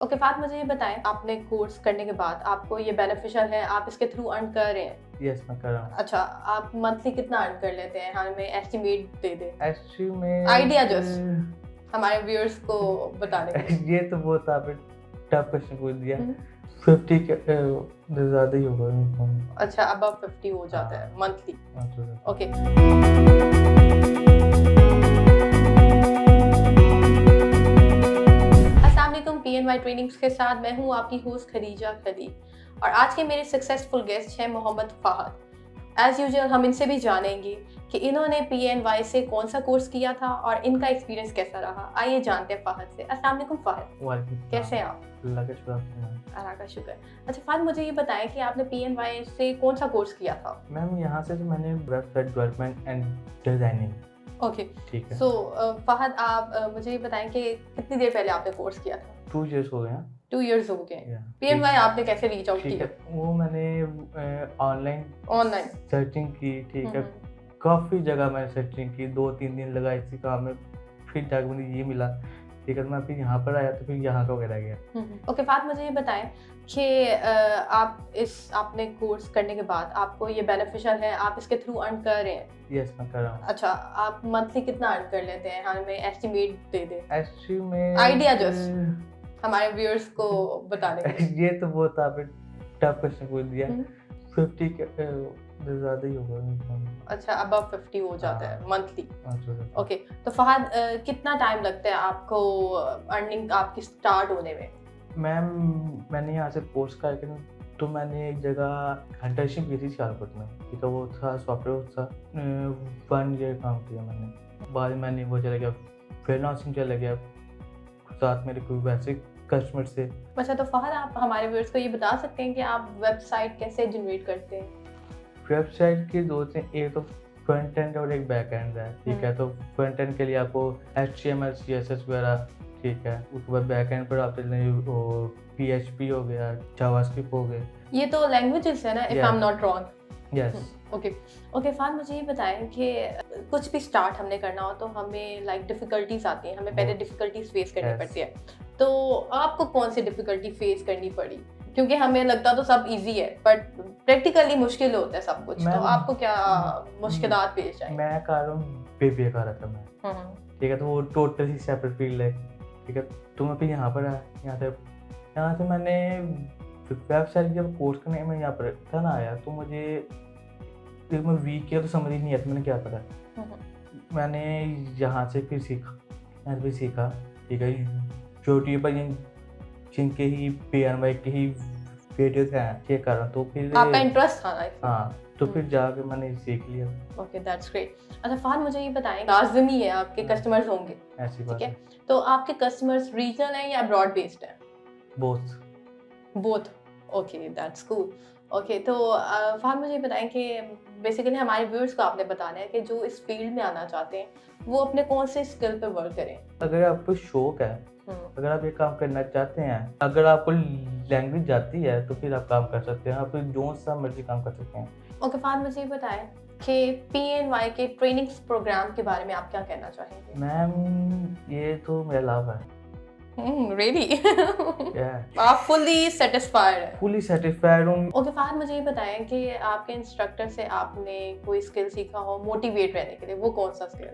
Okay फात मुझे ये बताएं, आपने कोर्स करने के बाद आपको ये बेनिफिशियल है, आप इसके थ्रू अर्न कर रहे हैं? यस मैं कर रहा हूँ। अच्छा, आप मंथली कितना अर्न कर लेते हैं? हमें एस्टिमेट दे दें, एस्टिमेट आइडिया जस्ट हमारे व्यूअर्स को बताने के लिए। ये तो बहुत आपने टफ क्वेश्चन पूछ दिया। हम्म। 50 के ज़्यादा ही होगा। अच्छा, अबव 50 हो जाता है हाँ। मंथली। ओके अस्सलाम वालेकुम, PNY ट्रेनिंग्स के साथ मैं हूँ आपकी होस्ट खदीजा खलील और आज के मेरे सक्सेसफुल गेस्ट हैं मोहम्मद फ़हद। एज़ यूजुअल हम इनसे भी जानेंगे कि इन्होंने PNY से कौन सा कोर्स किया था और इनका एक्सपीरियंस कैसा रहा। आइए जानते हैं फ़हद से। अस्सलाम वालेकुम फ़हद, वालेकुम कैसे हैं आप? अल्लाह का शुक्र है। अल्लाह का शुक्र। अच्छा फ़हद, मुझे ये बताएं कि आपने PNY से कौन सा कोर्स किया था? मैम यहाँ से तो मैंने website development and designing. Okay ठीक है। सो फ़हद, आप मुझे ये बताएं कि कितनी देर पहले आपने कोर्स किया था? 2 इयर्स हो गए हैं। 2 इयर्स हो गए। Yeah. PNY आपने कैसे रीच आउट ठीक किया? है, वो मैंने ऑनलाइन ऑनलाइन। सर्चिंग की। ठीक है, काफ़ी जगह मैंने सर्चिंग की, 2-3 दिन लगा इसी काम में, फिर जाकर मुझे ये मिला। ठीक है, तो मैं फिर यहाँ पर आया तो फिर यहाँ का वगैरह गया। ओके फात, मुझे ये बताएं कि आपने कोर्स करने के बाद आपको ये बेनिफिशियल है, आप इसके थ्रू अर्न कर रहे हैं? यस मैं कर रहा हूँ। अच्छा, आप मंथली कितना अर्न कर लेते हैं? हमें एस्टिमेट दे दें, एस्टिमेट आइडिया जस्ट हमारे व्यूअर्स को बताने के लिए। ये तो बहुत आपने टफ क्वेश्चन पूछ दिया। 50 के ज़्यादा ही होगा। अच्छा, अबव 50 हो जाता है हाँ। मंथली। अच्छा। ओके तो फहद, कितना टाइम लगता है आपको अर्निंग आपकी स्टार्ट होने में? मैम मैंने यहाँ से कोर्स करके तो मैंने एक जगह इंटर्नशिप की थी सियालकोट में। ठीक है, वो था सॉफ्टवेयर था। 1 ईयर काम किया मैंने। बाद में मैंने वो चला गया, फ्रीलांसिंग चला गया, साथ मेरे कोई वैसे कस्टमर से। अच्छा तो फहद, आप हमारे व्यूअर्स को ये बता सकते हैं कि आप वेबसाइट कैसे जनरेट करते हैं? वेबसाइट की 2 चीज़ें, एक तो फ्रंट एंड और एक बैक एंड है। ठीक है, तो फ्रंट एंड के लिए आपको HTML CSS वगैरह, ठीक है। उसके बाद बैक एंड पर आपके PHP हो गया, जावास्क्रिप्ट हो गए। ये तो लैंग्वेजेस है ना, if I am not wrong? Yes. Okay फान, मुझे ये बताएं कि कुछ भी स्टार्ट हमने करना हो तो हमें लाइक डिफ़िकल्टीज आती हैं, हमें पहले डिफ़िकल्टीज फेस करनी पड़ती है। तो आपको कौन सी डिफ़िकल्टी फेस करनी पड़ी? क्योंकि हमें लगता तो सब इजी है, बट प्रैक्टिकली मुश्किल होता है सब कुछ। तो आपको क्या मुश्किलात पेश आई? मैं कर रहा हूँ BBA कर रहा था मैं। ठीक है, तो वो टोटली सेपरेट फील्ड है। ठीक है, तो मैं फिर यहाँ पर आया। यहाँ से मैंने वेबसाइट जब कोर्स करने में यहाँ पर था ना आया, तो मुझे मैं वीक किया तो समझ ही नहीं आता मैंने क्या करा। मैंने यहाँ से फिर सीखा। ठीक है, यूट्यूब पर जिनके ही PNY के ही वीडियोस हैं चेक कर रहा हूँ, तो फिर आपका इंटरेस्ट था ना? हाँ, तो फिर जाके मैंने सीख लिया। Okay that's great. अच्छा फहद, मुझे ये बताएं, लाजमी है आपके कस्टमर्स होंगे, ऐसी बात है। तो आपके कस्टमर्स रीजनल हैं या अब्रॉड बेस्ड हैं? Both. Okay that's cool. Okay तो फहद, मुझे बताएं कि बेसिकली हमारे व्यूअर्स को आपने बताना है कि जो इस फील्ड में आना चाहते हैं वो अपने कौन से स्किल पे वर्क करें। अगर आपको शौक है, अगर आप ये काम करना चाहते हैं, अगर आपको लैंग्वेज आती है तो फिर आप काम कर सकते हैं। आप जो सा मर्जी काम कर सकते हैं। ओके फहद, मुझे ये बताएं कि PNY के ट्रेनिंग्स प्रोग्राम के बारे में आप क्या कहना चाहेंगे? मैम ये तो मेरा लाभ है। Really? आप फुली सेटिस्फाइड हूँ। ओके फहद, मुझे ये बताएं कि आपके इंस्ट्रक्टर से आपने कोई स्किल सीखा हो मोटिवेट रहने के लिए, वो कौन सा स्किल?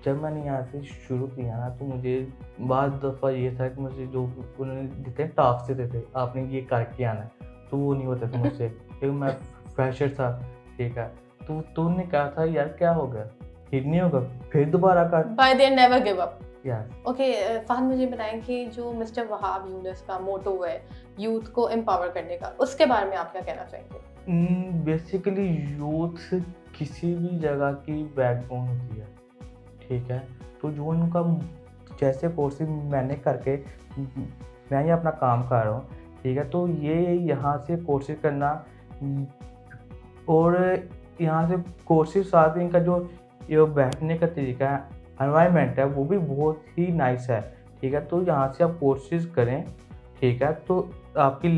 जब मैंने यहाँ से शुरू किया ना, तो मुझे बाद दफ़ा ये था कि मुझे जो उन्होंने जितने टास्क देते थे, आपने ये करके आना है, तो वो नहीं होता था मुझसे क्योंकि मैं फ्रेशर था। ठीक है, तो तुमने कहा था यार क्या होगा, ठीक नहीं होगा, फिर दोबारा कर। Bye there never give up. Yes. Okay Fahad, मुझे बताएं कि जो मिस्टर वहाब यूनुस का मोटो है यूथ को एम्पावर करने का, उसके बारे में आप क्या कहना चाहेंगे? बेसिकली यूथ किसी भी जगह की बैकबोन होती है। ठीक है, तो जो उनका जैसे कोर्सेज मैंने करके मैं ये अपना काम कर रहा हूँ। ठीक है, तो ये यहाँ से कोर्सेज करना और यहाँ से कोर्सेज साथ इनका जो ये बैठने का तरीका है, एनवायरनमेंट है, वो भी बहुत ही नाइस है। ठीक है, तो यहाँ से आप कोर्सेज करें। ठीक है, तो आपकी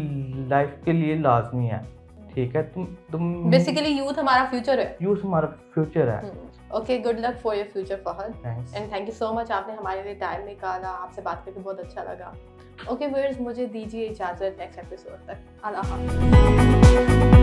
लाइफ के लिए लाजमी है। ठीक है, तुम बेसिकली यूथ हमारा फ्यूचर है। यूथ हमारा फ्यूचर है। Okay, good luck for your future Fahad, thanks. And thank you so much, आपने हमारे लिए टाइम निकाला, आपसे बात करके बहुत अच्छा लगा। ओके व्यूअर्स, मुझे दीजिए इजाज़त नेक्स्ट एपिसोड तक। अल्लाह हाफ़िज़।